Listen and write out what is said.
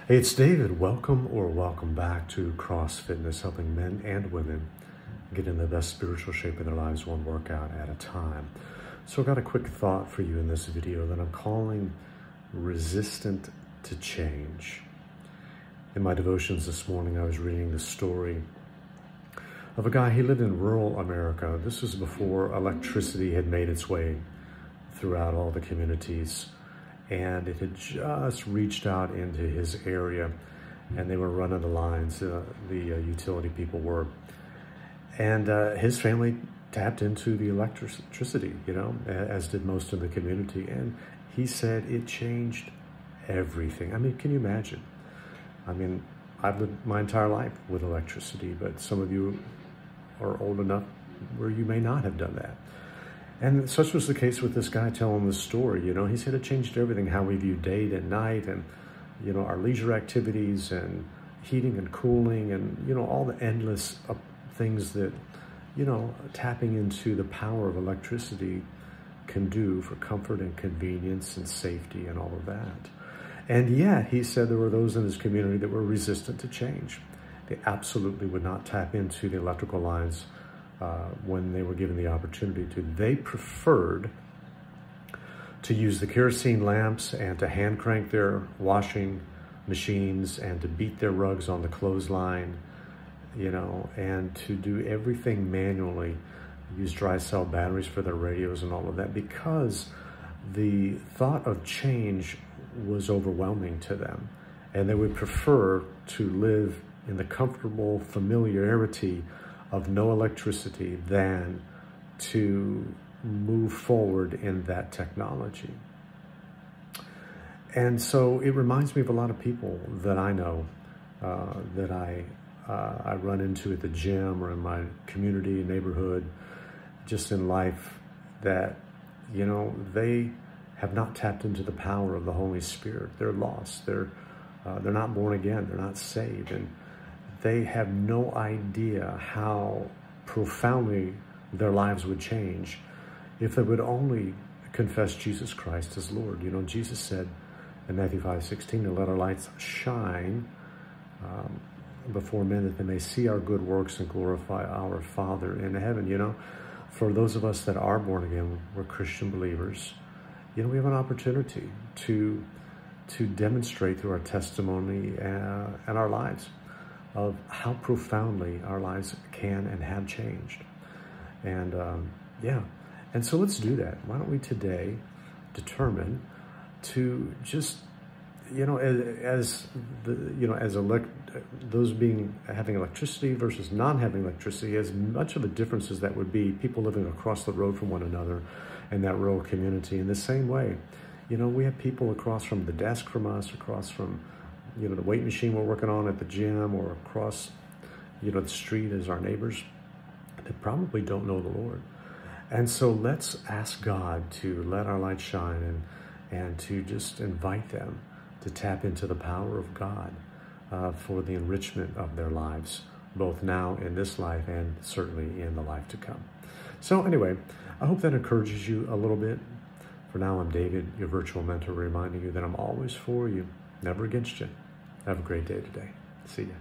Hey, it's David. Welcome back to Cross Fitness, helping men and women get in the best spiritual shape of their lives, one workout at a time. So I've got a quick thought for you in this video that I'm calling resistant to change. In my devotions this morning, I was reading the story of a guy. He lived in rural America. This was before electricity had made its way throughout all the communities, and it had just reached out into his area, and they were running the lines, the utility people were. And his family tapped into the electricity, as did most of the community. And he said it changed everything. I mean, can you imagine? I mean, I've lived my entire life with electricity, but some of you are old enough where you may not have done that. And such was the case with this guy telling the story. He said it changed everything, how we view day and night, and, our leisure activities, and heating and cooling, and, all the endless things that, tapping into the power of electricity can do for comfort and convenience and safety and all of that. And yet, he said there were those in his community that were resistant to change. They absolutely would not tap into the electrical lines when they were given the opportunity to. They preferred to use the kerosene lamps and to hand crank their washing machines and to beat their rugs on the clothesline, and to do everything manually, use dry cell batteries for their radios and all of that, because the thought of change was overwhelming to them. And they would prefer to live in the comfortable familiarity of no electricity than to move forward in that technology. And so it reminds me of a lot of people that I know, that I run into at the gym or in my community, neighborhood, just in life, that, they have not tapped into the power of the Holy Spirit. They're lost. They're not born again. They're not saved. And they have no idea how profoundly their lives would change if they would only confess Jesus Christ as Lord. Jesus said in Matthew 5:16, to let our lights shine before men, that they may see our good works and glorify our Father in heaven. For those of us that are born again, we're Christian believers, we have an opportunity to demonstrate through our testimony and our lives of how profoundly our lives can and have changed. And and so let's do that. Why don't we today determine to just, those having electricity versus not having electricity, as much of a difference as that would be, people living across the road from one another in that rural community. In the same way, we have people across from the desk from us, across from the weight machine we're working on at the gym, or across, the street as our neighbors, that probably don't know the Lord. And so let's ask God to let our light shine and to just invite them to tap into the power of God for the enrichment of their lives, both now in this life and certainly in the life to come. So anyway, I hope that encourages you a little bit. For now, I'm David, your virtual mentor, reminding you that I'm always for you, never against you. Have a great day today. See ya.